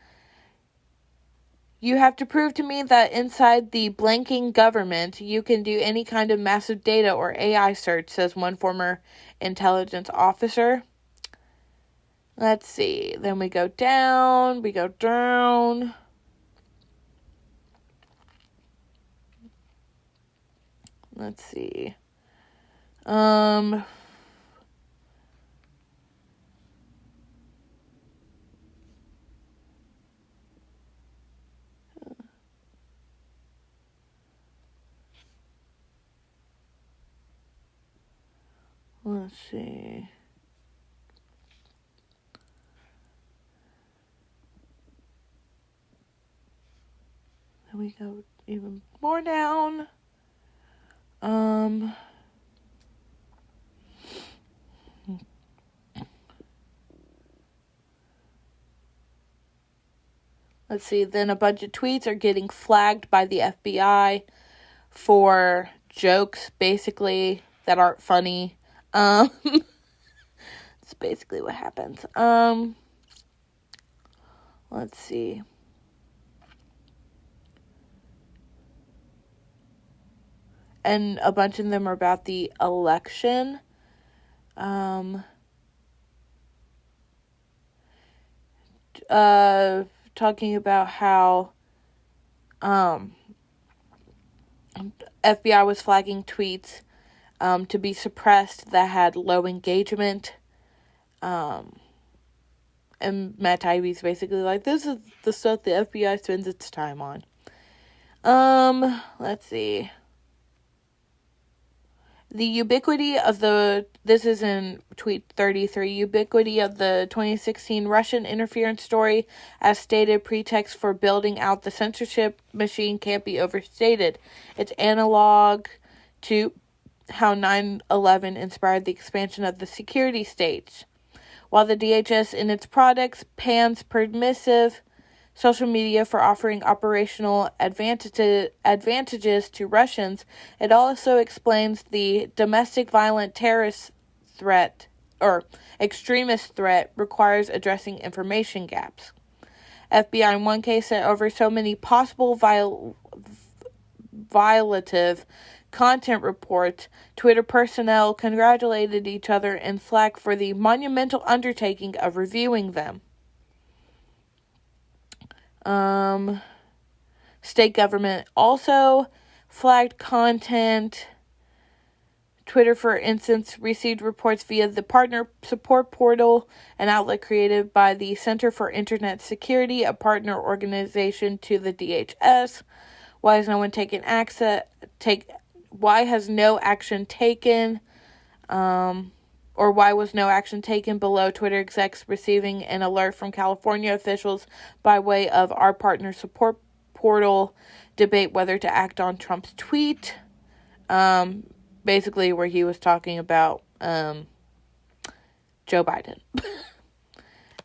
You have to prove to me that inside the blanking government, you can do any kind of massive data or AI search, says one former intelligence officer. Let's see. Then we go down. Let's see. Um, let's see. Then we go even more down. Let's see. Then a bunch of tweets are getting flagged by the FBI for jokes, basically, that aren't funny. It's basically what happens. Let's see. And a bunch of them are about the election. Talking about how FBI was flagging tweets to be suppressed that had low engagement. And Matt Taibbi's basically like, this is the stuff the FBI spends its time on. Let's see. The ubiquity of this is in tweet 33, ubiquity of the 2016 Russian interference story as stated pretext for building out the censorship machine can't be overstated. It's analog to how 9/11 inspired the expansion of the security states. While the DHS in its products pans permissive social media for offering operational advantages to Russians, it also explains the domestic violent terrorist threat or extremist threat requires addressing information gaps. FBI in one case sent over so many possible violative content reports, Twitter personnel congratulated each other in Slack for the monumental undertaking of reviewing them. State government also flagged content. Twitter, for instance, received reports via the Partner Support Portal, an outlet created by the Center for Internet Security, a partner organization to the DHS. Why has no one taken why has no action taken? Or why was no action taken below Twitter execs receiving an alert from California officials by way of our partner support portal debate whether to act on Trump's tweet. Basically where he was talking about Joe Biden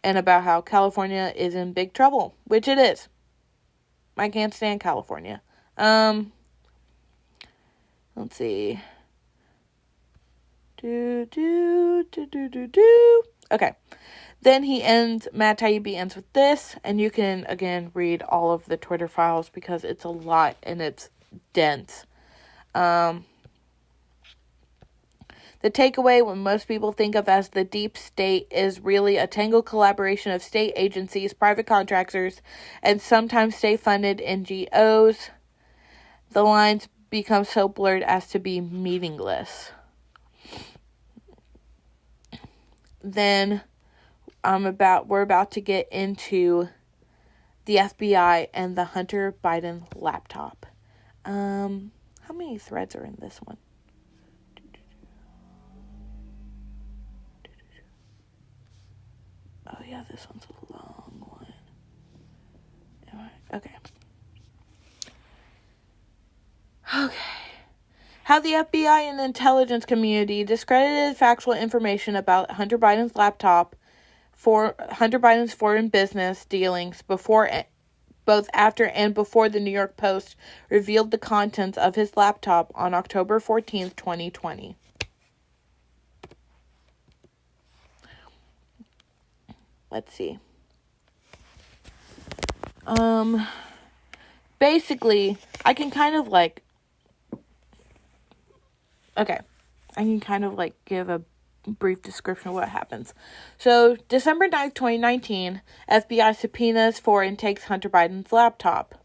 and about how California is in big trouble, which it is. I can't stand California. Let's see. Okay. Then Matt Taibbi ends with this, and you can, again, read all of the Twitter files because it's a lot and it's dense. The takeaway, what most people think of as the deep state, is really a tangled collaboration of state agencies, private contractors, and sometimes state-funded NGOs. The lines become so blurred as to be meaningless. Then we're about to get into the FBI and the Hunter Biden laptop. How many threads are in this one? Oh yeah, this one's a long one. Okay. How the FBI and intelligence community discredited factual information about Hunter Biden's laptop for Hunter Biden's foreign business dealings both after and before the New York Post revealed the contents of his laptop on October 14th, 2020. Let's see. Basically, I can kind of give a brief description of what happens. So, December 9th, 2019, FBI subpoenas for and takes Hunter Biden's laptop.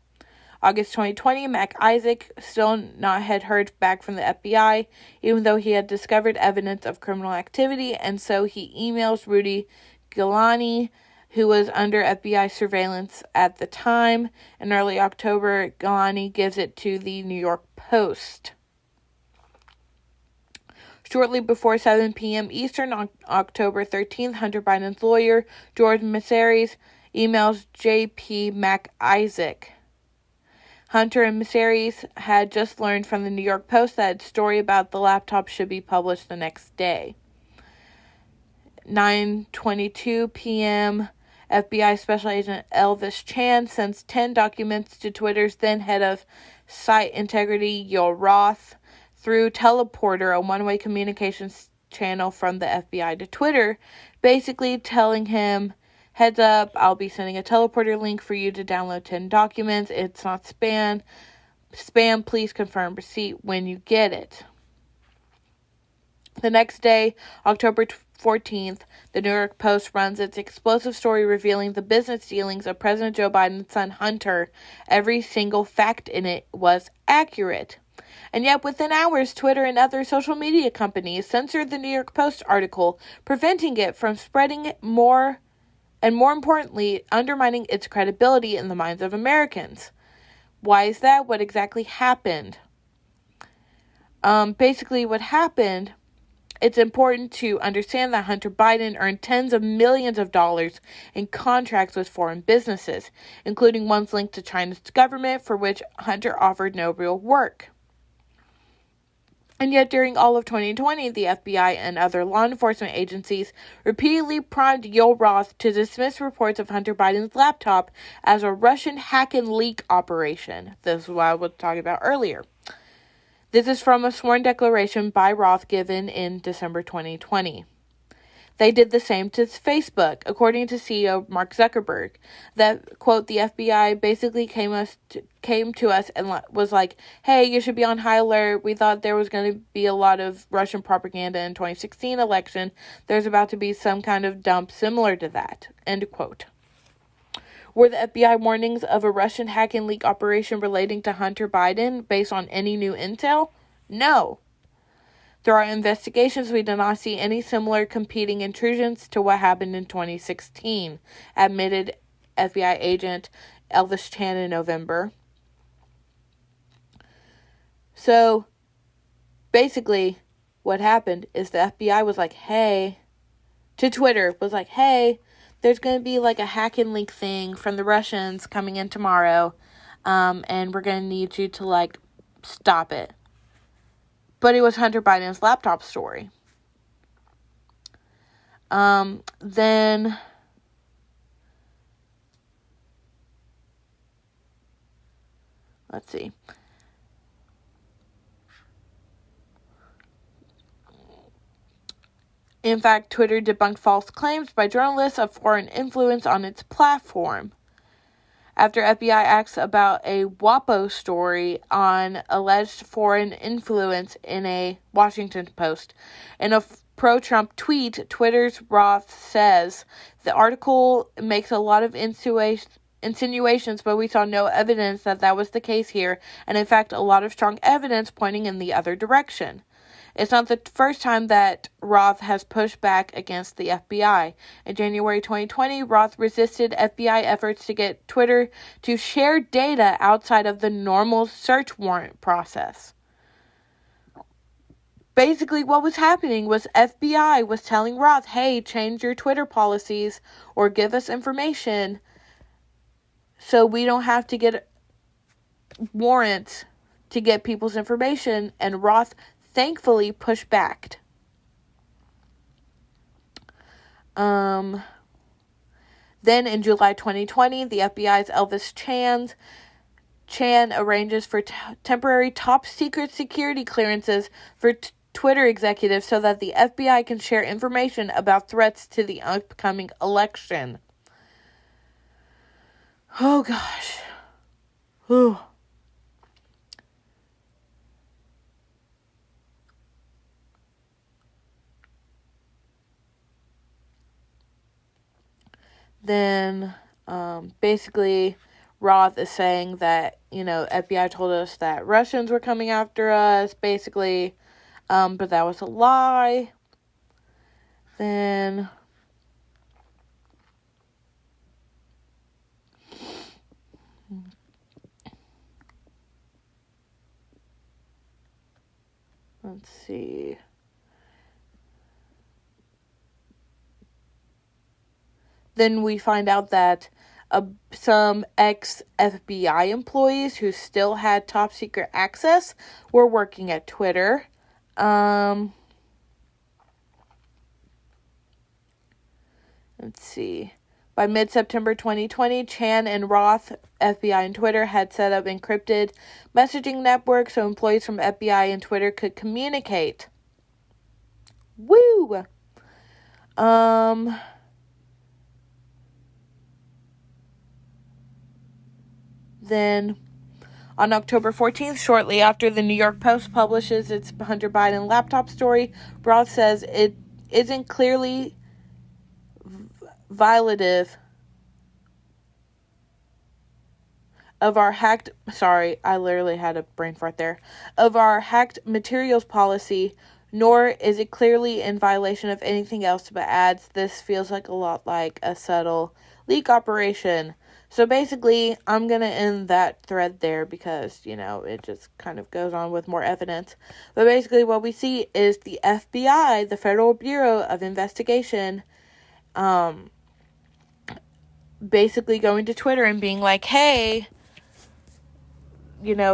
August 2020, Mac Isaac still not had heard back from the FBI, even though he had discovered evidence of criminal activity, and so he emails Rudy Giuliani, who was under FBI surveillance at the time. In early October, Giuliani gives it to the New York Post. Shortly before 7 p.m. Eastern on October 13th, Hunter Biden's lawyer, George Messaris, emails J.P. Mac Isaac. Hunter and Messaris had just learned from the New York Post that a story about the laptop should be published the next day. 9:22 p.m., FBI Special Agent Elvis Chan sends 10 documents to Twitter's then head of site integrity, Yoel Roth, through Teleporter, a one-way communications channel from the FBI to Twitter, basically telling him, heads up, I'll be sending a Teleporter link for you to download 10 documents. It's not spam. Please confirm receipt when you get it. The next day, October 14th, the New York Post runs its explosive story revealing the business dealings of President Joe Biden's son Hunter. Every single fact in it was accurate. And yet, within hours, Twitter and other social media companies censored the New York Post article, preventing it from spreading more, and more importantly, undermining its credibility in the minds of Americans. Why is that? What exactly happened? Basically, what happened, it's important to understand that Hunter Biden earned tens of millions of dollars in contracts with foreign businesses, including ones linked to China's government, for which Hunter offered no real work. And yet, during all of 2020, the FBI and other law enforcement agencies repeatedly primed Yoel Roth to dismiss reports of Hunter Biden's laptop as a Russian hack and leak operation. This is what I was talking about earlier. This is from a sworn declaration by Roth given in December 2020. They did the same to Facebook, according to CEO Mark Zuckerberg. That, quote, the FBI basically came to us and was like, hey, you should be on high alert. We thought there was going to be a lot of Russian propaganda in 2016 election. There's about to be some kind of dump similar to that, end quote. Were the FBI warnings of a Russian hack and leak operation relating to Hunter Biden based on any new intel? No. Through our investigations, we did not see any similar competing intrusions to what happened in 2016, admitted FBI agent Elvis Chan in November. So, basically, what happened is the FBI was like, hey, to Twitter, was like, hey, there's going to be like a hack and leak thing from the Russians coming in tomorrow, and we're going to need you to like stop it. But it was Hunter Biden's laptop story. Then let's see. In fact, Twitter debunked false claims by journalists of foreign influence on its platform. After FBI asks about a WAPO story on alleged foreign influence in a Washington Post. In a pro-Trump tweet, Twitter's Roth says, the article makes a lot of insinuations, but we saw no evidence that was the case here, and in fact, a lot of strong evidence pointing in the other direction. It's not the first time that Roth has pushed back against the FBI. In January 2020, Roth resisted FBI efforts to get Twitter to share data outside of the normal search warrant process. Basically, what was happening was FBI was telling Roth, hey, change your Twitter policies or give us information so we don't have to get warrants to get people's information, and Roth thankfully pushed back. Then in July 2020, the FBI's Elvis Chan arranges for temporary top secret security clearances for Twitter executives so that the FBI can share information about threats to the upcoming election. Oh gosh. Whew. Then, basically, Roth is saying that, FBI told us that Russians were coming after us, basically, but that was a lie. Then, let's see. Then we find out that some ex-FBI employees who still had top secret access were working at Twitter. Let's see. By mid-September 2020, Chan and Roth, FBI and Twitter, had set up encrypted messaging networks so employees from FBI and Twitter could communicate. Woo! Then, on October 14th, shortly after the New York Post publishes its Hunter Biden laptop story, Roth says it isn't clearly violative of our hacked... Sorry, I literally had a brain fart there. Of our hacked materials policy, nor is it clearly in violation of anything else, but adds, this feels like a lot like a subtle leak operation. So basically, I'm going to end that thread there because, it just kind of goes on with more evidence. But basically what we see is the FBI, the Federal Bureau of Investigation, basically going to Twitter and being like, hey,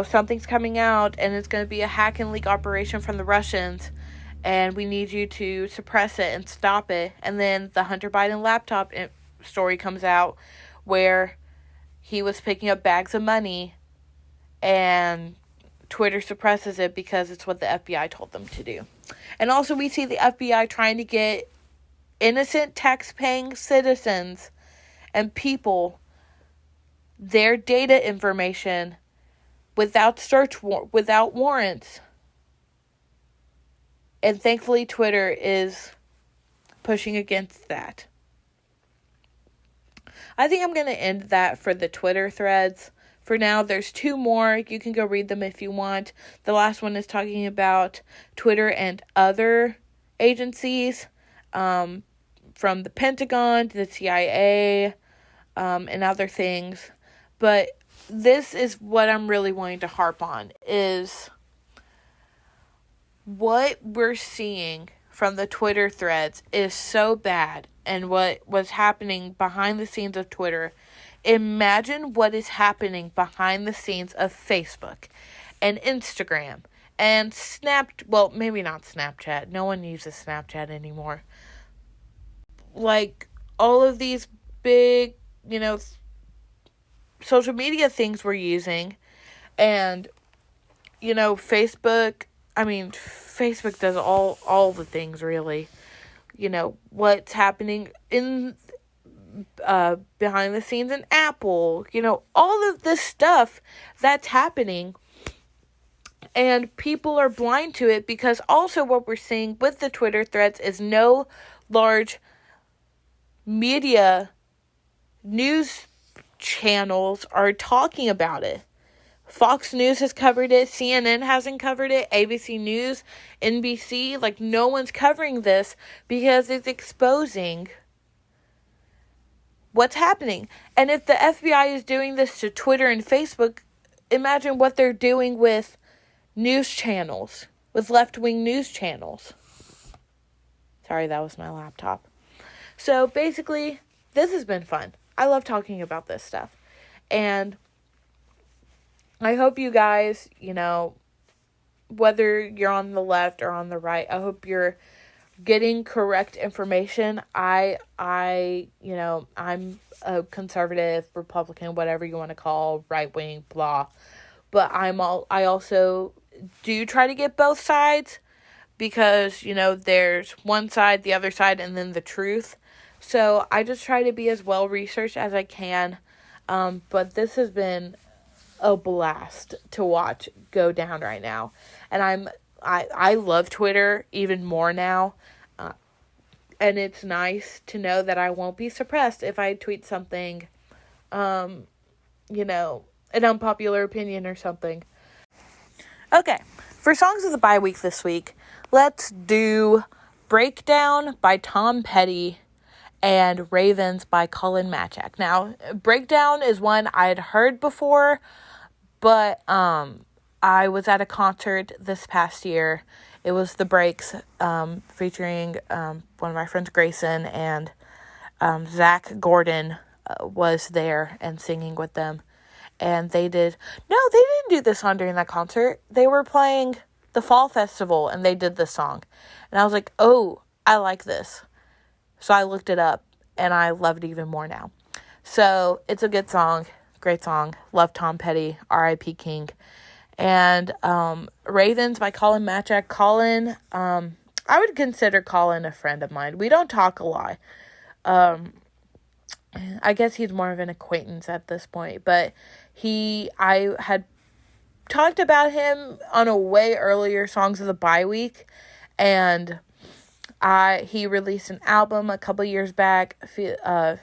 something's coming out and it's going to be a hack and leak operation from the Russians and we need you to suppress it and stop it. And then the Hunter Biden laptop story comes out where he was picking up bags of money and Twitter suppresses it because it's what the FBI told them to do. And also we see the FBI trying to get innocent tax-paying citizens and people their data information without without warrants. And thankfully Twitter is pushing against that. I think I'm going to end that for the Twitter threads. For now, there's 2 more. You can go read them if you want. The last one is talking about Twitter and other agencies, from the Pentagon to the CIA, and other things. But this is what I'm really wanting to harp on, is what we're seeing from the Twitter threads is so bad. And what was happening behind the scenes of Twitter. Imagine what is happening behind the scenes of Facebook and Instagram and maybe not Snapchat. No one uses Snapchat anymore. Like, all of these big, social media things we're using. And, Facebook does all the things, really. What's happening in behind the scenes in Apple, all of this stuff that's happening, and people are blind to it because also what we're seeing with the Twitter threads is no large media news channels are talking about it. Fox News has covered it. CNN hasn't covered it. ABC News, NBC, no one's covering this because it's exposing what's happening. And if the FBI is doing this to Twitter and Facebook, imagine what they're doing with news channels, with left-wing news channels. Sorry, that was my laptop. So basically, this has been fun. I love talking about this stuff. And I hope you guys, whether you're on the left or on the right, I hope you're getting correct information. I'm a conservative, Republican, whatever you want to call, right wing, blah. But I also do try to get both sides because, there's one side, the other side, and then the truth. So I just try to be as well researched as I can. But this has been a blast to watch go down right now. And I love Twitter even more now. And it's nice to know that I won't be suppressed if I tweet something an unpopular opinion or something. Okay, for songs of the bye week this week, let's do Breakdown by Tom Petty and Ravens by Colin Matchack. Now, Breakdown is one I'd heard before, but I was at a concert this past year. It was The Breaks, featuring one of my friends, Grayson, and Zach Gordon was there and singing with them. And they didn't do this song during that concert. They were playing the Fall Festival, and they did this song. And I was like, oh, I like this. So I looked it up, and I love it even more now. So it's a good song, great song. Love Tom Petty, R.I.P. King. And Ravens by Colin Matchack. Colin, I would consider Colin a friend of mine. We don't talk a lot. I guess he's more of an acquaintance at this point, but I had talked about him on a way earlier Songs of the Bye Week, and he released an album a couple years back.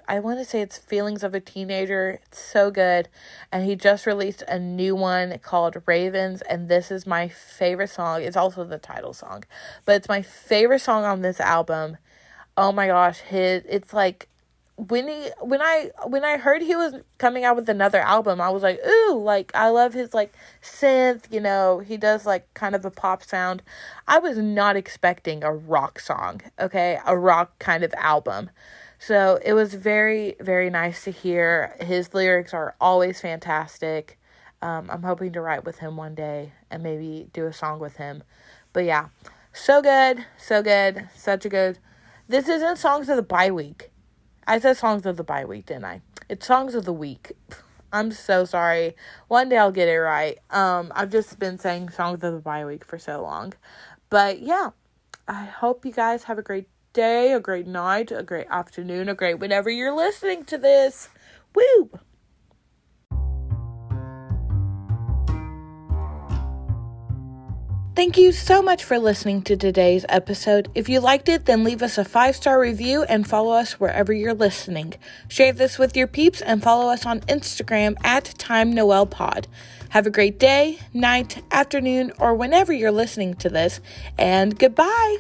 I want to say it's Feelings of a Teenager. It's so good, and he just released a new one called Ravens, and this is my favorite song. It's also the title song, but it's my favorite song on this album. Oh my gosh, it's like, when I heard he was coming out with another album, I was like, ooh, like, I love his, like, synth, he does, like, kind of a pop sound. I was not expecting a rock song, okay, a rock kind of album. So it was very, very nice to hear. His lyrics are always fantastic. I'm hoping to write with him one day and maybe do a song with him. But yeah, so good, such a good. This isn't Songs of the Bye Week. I said Songs of the Bye Week, didn't I? It's Songs of the Week. I'm so sorry. One day I'll get it right. I've just been saying Songs of the Bye Week for so long. But yeah, I hope you guys have a great day, a great night, a great afternoon, a great whenever you're listening to this. Woo! Thank you so much for listening to today's episode. If you liked it, then leave us a 5-star review and follow us wherever you're listening. Share this with your peeps and follow us on Instagram at TimeNoelPod. Have a great day, night, afternoon, or whenever you're listening to this, and goodbye!